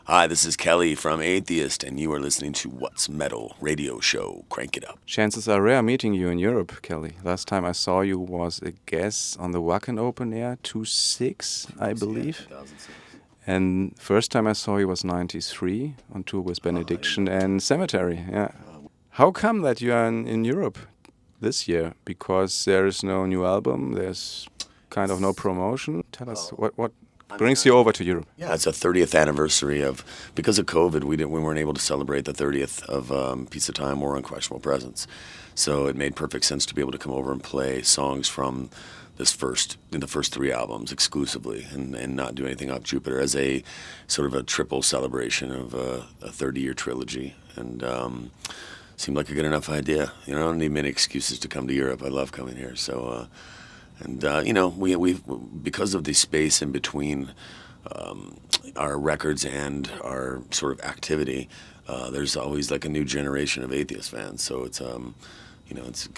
Hi, this is Kelly from Atheist, and you are listening to What's Metal Radio Show. Crank it up. Chances are rare meeting you in Europe, Kelly. Last time I saw you was a guest on the Wacken Open Air 26, I believe. Yeah, 2006. And first time I saw you was 93 on tour with Benediction and Cemetery. Yeah. How come that you are in Europe this year? Because there is no new album, there's kind of no promotion. Tell us what brings you over to Europe. Yeah, it's a 30th anniversary of, because of COVID, we weren't able to celebrate the 30th of Piece of Time or Unquestionable Presence. So it made perfect sense to be able to come over and play songs from the first 3 albums exclusively and not do anything off Jupiter as a sort of a triple celebration of a 30-year trilogy. And seemed like a good enough idea. You know, I don't need many excuses to come to Europe. I love coming here. So, we because of the space in between our records and our sort of activity, there's always like a new generation of Atheist fans. So it's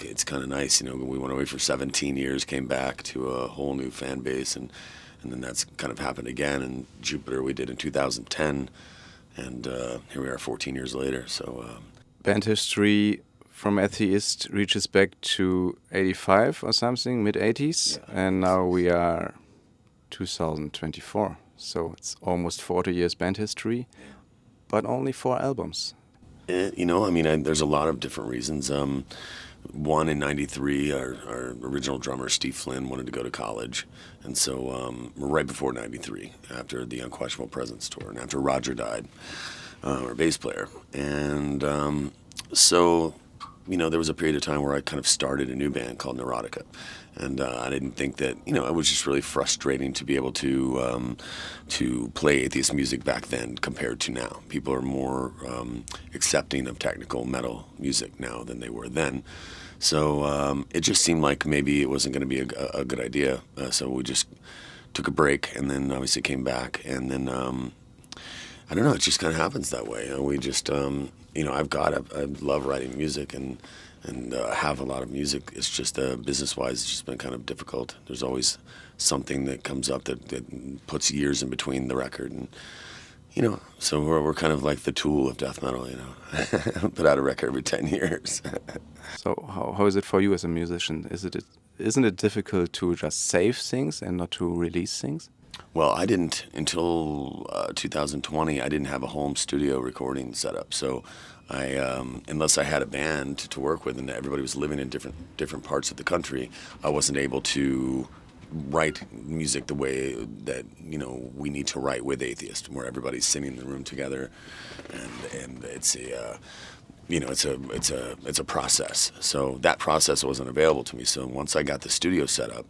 it's kind of nice. You know, we went away for 17 years, came back to a whole new fan base, and then that's kind of happened again. And Jupiter we did in 2010, and here we are 14 years later. So Band history from Atheist reaches back to 85 or something, mid-80s, and now we are 2024. So it's almost 40 years band history, but only 4 albums. There's a lot of different reasons. One, in '93, our original drummer, Steve Flynn, wanted to go to college. And so right before '93, after the Unquestionable Presence tour, and after Roger died, our bass player. And there was a period of time where I kind of started a new band called Neurotica. And I didn't think that, it was just really frustrating to be able to play atheist music back then compared to now. People are more accepting of technical metal music now than they were then. So it just seemed like maybe it wasn't going to be a good idea. So we just took a break and then obviously came back. And then, I don't know, it just kind of happens that way. We just, I love writing music and have a lot of music. It's just business-wise, it's just been kind of difficult. There's always something that comes up that puts years in between the record, and so we're kind of like the Tool of death metal. Put out a record every 10 years. So how is it for you as a musician? Isn't it difficult to just save things and not to release things? Well, I didn't until 2020. I didn't have a home studio recording setup, so unless I had a band to work with, and everybody was living in different parts of the country, I wasn't able to write music the way that we need to write with Atheist, where everybody's sitting in the room together, and it's a process. So that process wasn't available to me. So once I got the studio set up,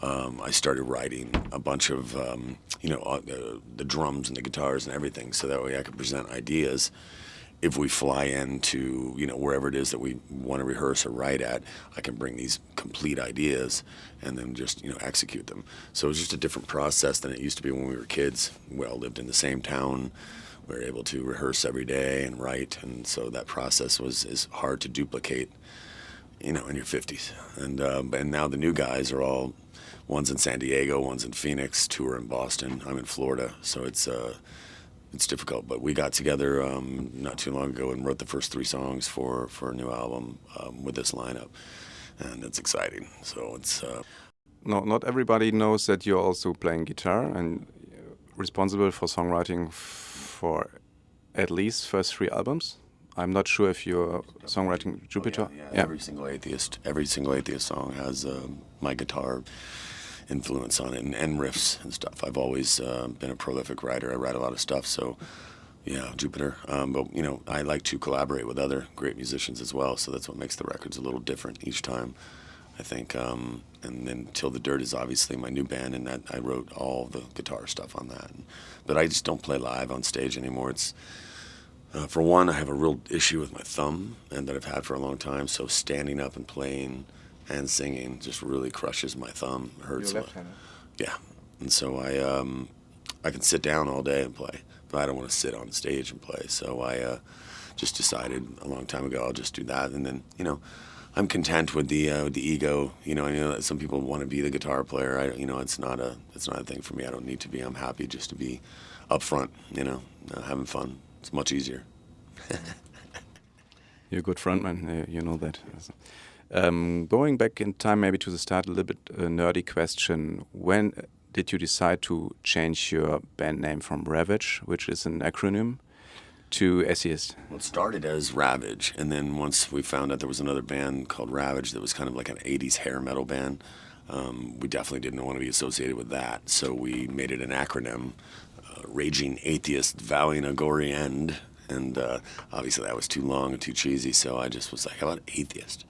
I started writing a bunch of the drums and the guitars and everything, so that way I could present ideas. If we fly into wherever it is that we want to rehearse or write at, I can bring these complete ideas and then just execute them. So it was just a different process than it used to be when we were kids. We all lived in the same town. We were able to rehearse every day and write, and so that process is hard to duplicate in your 50s. And now the new guys are all, one's in San Diego, one's in Phoenix, 2 are in Boston, I'm in Florida, so it's difficult. But we got together not too long ago and wrote the first 3 songs for a new album with this lineup, and it's exciting. So it's No, not everybody knows that you're also playing guitar and responsible for songwriting for at least first 3 albums. I'm not sure if you're songwriting Jupiter. Yeah. Every single atheist song has my guitar influence on it and riffs and stuff. I've always been a prolific writer. I write a lot of stuff, so yeah, Jupiter. But I like to collaborate with other great musicians as well, so that's what makes the records a little different each time, I think. And then Till the Dirt is obviously my new band, and that I wrote all the guitar stuff on that. But I just don't play live on stage anymore. It's for one, I have a real issue with my thumb, and that I've had for a long time. So standing up and playing and singing just really crushes my thumb. It hurts. You're left-handed. Yeah, and so I can sit down all day and play, but I don't want to sit on stage and play. So I just decided a long time ago I'll just do that, and then I'm content with the ego. I know that some people want to be the guitar player. It's not a thing for me. I don't need to be. I'm happy just to be up front, having fun. It's much easier. You're a good frontman, you know that. Going back in time, maybe to the start, a little bit nerdy question. When did you decide to change your band name from Ravage, which is an acronym, to ATHEIST? Well, it started as Ravage, and then once we found out there was another band called Ravage that was kind of like an 80s hair metal band, we definitely didn't want to be associated with that, so we made it an acronym, Raging Atheist, Vowing a Gory End, and obviously that was too long and too cheesy, so I just was like, how about Atheist?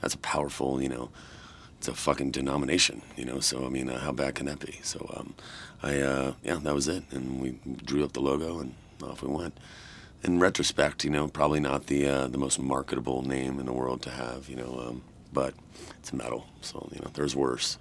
That's a powerful, it's a fucking denomination, so I mean, how bad can that be? So that was it, and we drew up the logo and off we went. In retrospect, probably not the most marketable name in the world to have, but it's metal, so there's worse.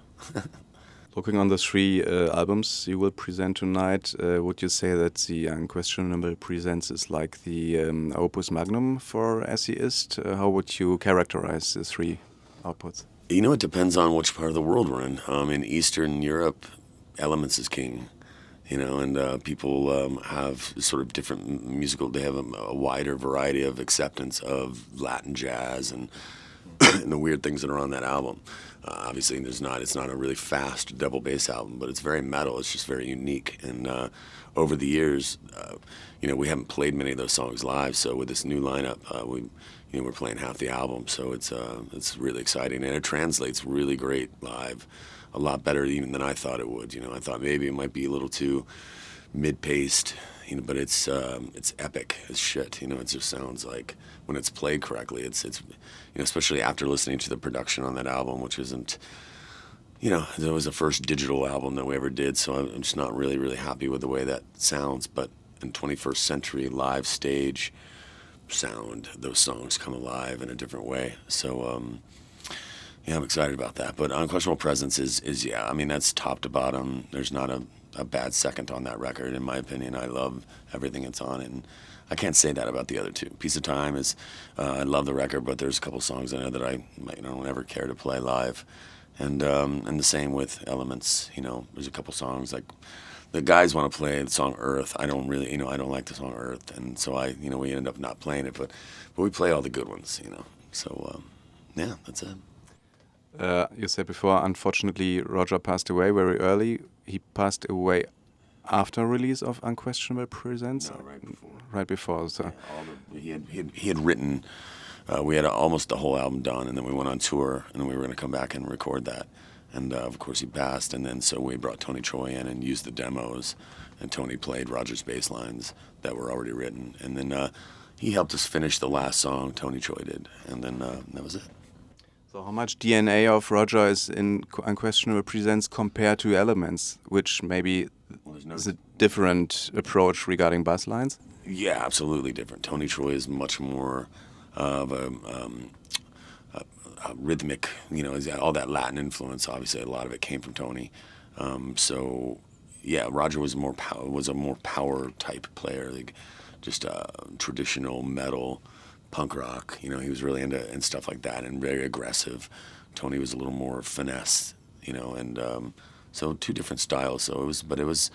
Looking on the 3 albums you will present tonight, would you say that the Unquestionable Presence is like the opus magnum for ATHEIST? How would you characterize the 3 outputs? It depends on which part of the world we're in. In Eastern Europe, Elements is king. And people have sort of different musical, they have a wider variety of acceptance of Latin jazz and, and the weird things that are on that album. Obviously, it's not a really fast double bass album, but it's very metal. It's just very unique. And over the years, we haven't played many of those songs live. So with this new lineup, we're playing half the album. So it's really exciting, and it translates really great live. A lot better even than I thought it would. I thought maybe it might be a little too mid-paced, but it's epic as shit. It just sounds like when it's played correctly, it's especially after listening to the production on that album, which isn't, it was the first digital album that we ever did, so I'm just not really, really happy with the way that sounds. But in 21st century live stage sound, those songs come alive in a different way. So, I'm excited about that. But Unquestionable Presence is that's top to bottom. There's not a bad second on that record, in my opinion. I love everything it's on, and I can't say that about the other 2. Piece of Time is, I love the record, but there's a couple songs in it that I don't ever care to play live. And the same with Elements. There's a couple songs like the guys want to play the song Earth. I don't really, I don't like the song Earth, and so we ended up not playing it, but we play all the good ones, So that's it. You said before, unfortunately, Roger passed away very early. He passed away after release of Unquestionable Presence? No, right before. Right before. So. Yeah, he had written, we had almost the whole album done, and then we went on tour, and then we were going to come back and record that. And of course he passed, and then so we brought Tony Choi in and used the demos, and Tony played Roger's bass lines that were already written. And then he helped us finish the last song, Tony Choi did, and then that was it. So how much DNA of Roger is in Unquestionable Presence compared to Elements, which maybe is a different approach regarding bass lines? Yeah, absolutely different. Tony Choi is much more of a rhythmic, all that Latin influence. Obviously, a lot of it came from Tony. So, yeah, Roger was a more power type player, like just traditional metal. Punk rock, he was really into and stuff like that, and very aggressive. Tony was a little more finesse, and so 2 different styles. So it was,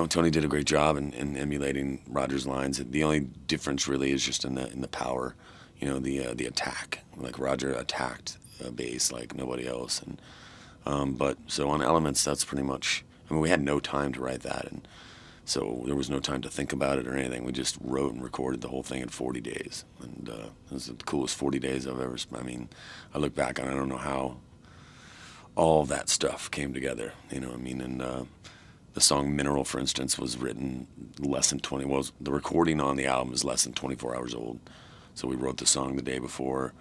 Tony did a great job in emulating Roger's lines. The only difference really is just in the power, the attack. Like Roger attacked bass like nobody else, and but so on Elements, that's pretty much. We had no time to write that, and so there was no time to think about it or anything. We just wrote and recorded the whole thing in 40 days. And it was the coolest 40 days I've ever spent. I look back and I don't know how all that stuff came together. And the song Mineral, for instance, was written less than 20. Well, the recording on the album is less than 24 hours old. So we wrote the song the day before.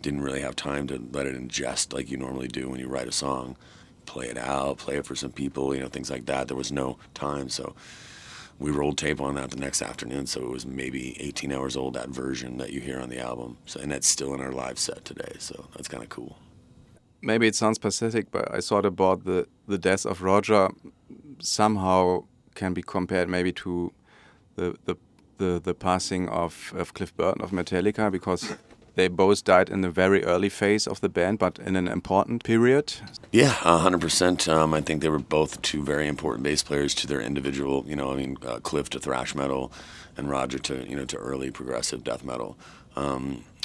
Didn't really have time to let it ingest like you normally do when you write a song. Play it out, play it for some people, things like that. There was no time, so we rolled tape on that the next afternoon, so it was maybe 18 hours old, that version that you hear on the album. So, and that's still in our live set today, so that's kind of cool. Maybe it sounds pathetic, but I thought about the death of Roger somehow can be compared maybe to the passing of Cliff Burton of Metallica, because They both died in a very early phase of the band, but in an important period. Yeah, 100%. I think they were both two very important bass players to their individual, Cliff to thrash metal and Roger to, to early progressive death metal.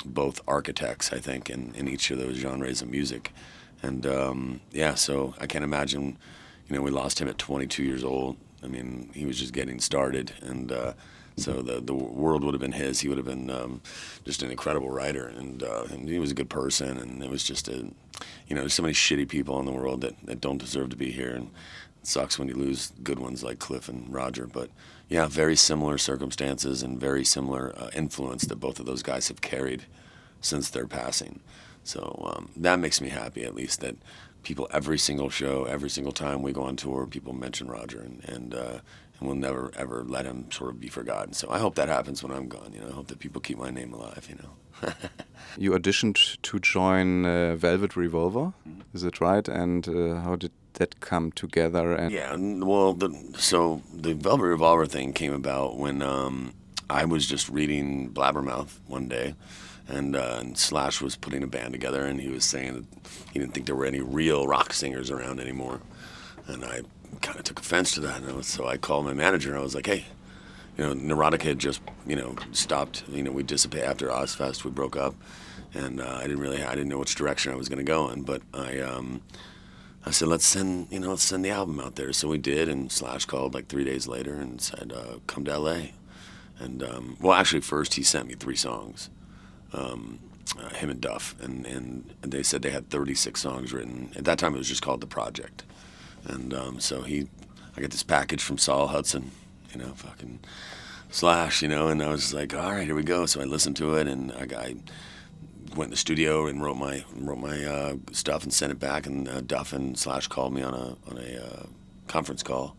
Both architects, I think, in each of those genres of music. And so I can't imagine, we lost him at 22 years old. I mean, he was just getting started, and so the world would have been his. He would have been just an incredible writer, and he was a good person. And it was just there's so many shitty people in the world that don't deserve to be here, and it sucks when you lose good ones like Cliff and Roger. But yeah, very similar circumstances and very similar influence that both of those guys have carried since their passing. So that makes me happy, at least, that people, every single show, every single time we go on tour, people mention Roger, and we'll never, ever let him sort of be forgotten. So I hope that happens when I'm gone. I hope that people keep my name alive, You auditioned to join Velvet Revolver, is it right? And how did that come together? And yeah, well, so the Velvet Revolver thing came about when I was just reading Blabbermouth one day, and Slash was putting a band together, and he was saying that he didn't think there were any real rock singers around anymore. And I kind of took offense to that, so I called my manager, and I was like, hey, Neurotic had just, stopped, we dissipated after Ozfest, we broke up, and I didn't know which direction I was going to go in, but I said, let's send the album out there. So we did, and Slash called like 3 days later and said, come to LA. And, actually first he sent me 3 songs, him and Duff, and they said they had 36 songs written. At that time it was just called The Project. And so I got this package from Saul Hudson, fucking Slash, and I was like, all right, here we go. So I listened to it, and I went in the studio and wrote my stuff and sent it back. And Duff and Slash called me on a conference call,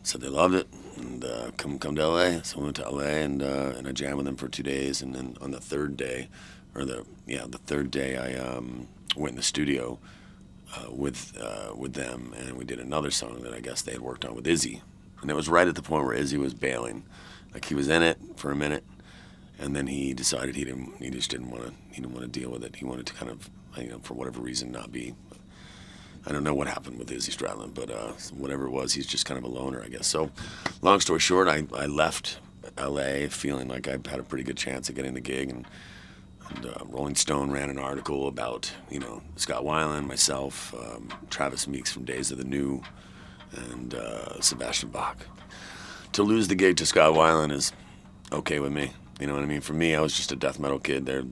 said they loved it, and come to LA. So I went to LA, and I jammed with them for 2 days. And then on the third day, I went in the studio with them, and we did another song that I guess they had worked on with Izzy. And it was right at the point where Izzy was bailing. Like, he was in it for a minute, and then he decided he just didn't want to deal with it. He wanted to kind of, for whatever reason, not be. I don't know what happened with Izzy Stradlin, but whatever it was, he's just kind of a loner, I guess. So, long story short, I left LA feeling like I had a pretty good chance of getting the gig, and Rolling Stone ran an article about, Scott Weiland, myself, Travis Meeks from Days of the New, and Sebastian Bach. To lose the gig to Scott Weiland is okay with me. You know what I mean? For me, I was just a death metal kid. There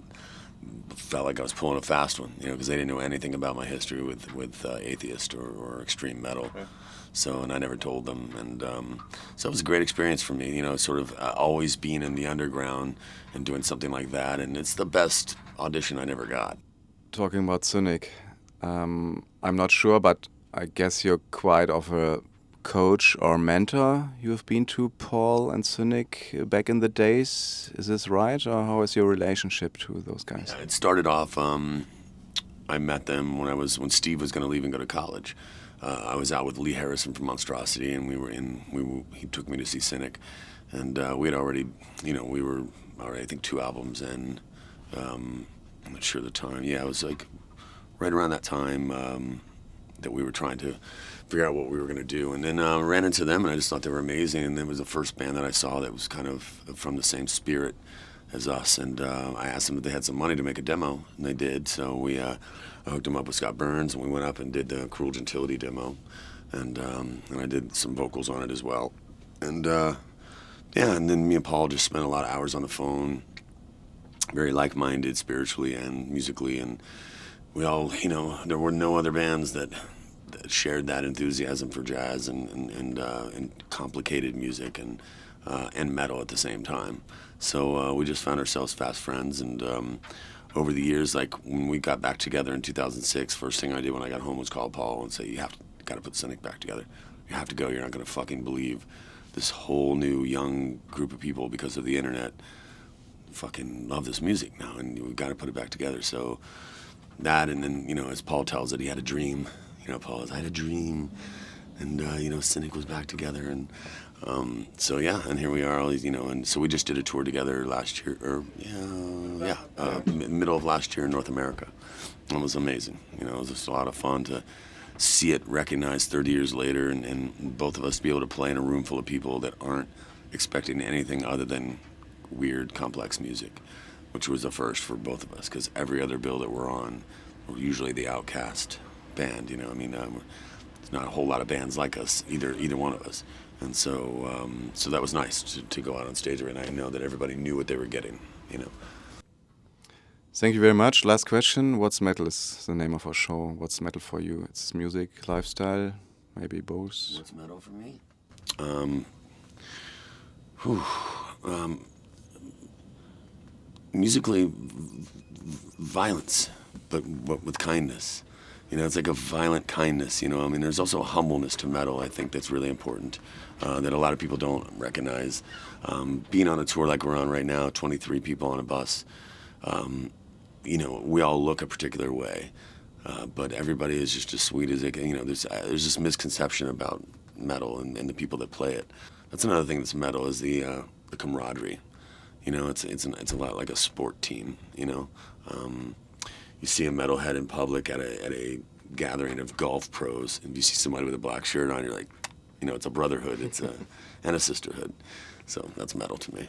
felt like I was pulling a fast one, because they didn't know anything about my history with Atheist or extreme metal. Okay. So, and I never told them, and so it was a great experience for me. Sort of always being in the underground and doing something like that, and it's the best audition I never got. Talking about Cynic, I'm not sure, but I guess you're quite of a coach or mentor. You have been to Paul and Cynic back in the days. Is this right, or how is your relationship to those guys? Yeah, it started off. I met them when Steve was going to leave and go to college. I was out with Lee Harrison from Monstrosity, and he took me to see Cynic, and we had already, we were already, I think, 2 albums in. I'm not sure the time. Yeah, it was like right around that time that we were trying to figure out what we were going to do. And then I ran into them, and I just thought they were amazing. And it was the first band that I saw that was kind of from the same spirit as us. And I asked them if they had some money to make a demo, and they did. So I hooked them up with Scott Burns, and we went up and did the Cruel Gentility demo. And I did some vocals on it as well. And and then me and Paul just spent a lot of hours on the phone, very like-minded spiritually and musically. And we all, there were no other bands that shared that enthusiasm for jazz and complicated music and metal at the same time. So we just found ourselves fast friends, and over the years, like when we got back together in 2006, first thing I did when I got home was call Paul and say, you got to put Cynic back together. You have to go. You're not going to fucking believe this whole new young group of people, because of the internet, fucking love this music now, and we've got to put it back together. So that, and then, as Paul tells it, he had a dream. Paul, I had a dream, and Cynic was back together, and So yeah, and here we are, all these, and so we just did a tour together last year, or middle of last year in North America. It was amazing. It was just a lot of fun to see it recognized 30 years later, and both of us to be able to play in a room full of people that aren't expecting anything other than weird, complex music, which was a first for both of us, because every other bill that we're on, we're usually the outcast band. There's not a whole lot of bands like us, either one of us. And so that was nice to go out on stage, and I know that everybody knew what they were getting. Thank you very much. Last question. What's metal is the name of our show. What's metal for you? It's music, lifestyle, maybe both. What's metal for me? Musically, violence, but with kindness. It's like a violent kindness, There's also a humbleness to metal, I think, that's really important, that a lot of people don't recognize. Being on a tour like we're on right now, 23 people on a bus, we all look a particular way, but everybody is just as sweet as they can. There's this misconception about metal and the people that play it. That's another thing that's metal, is the camaraderie. It's a lot like a sport team. You see a metalhead in public at a gathering of golf pros, and you see somebody with a black shirt on, you're like, it's a brotherhood, and a sisterhood. So that's metal to me.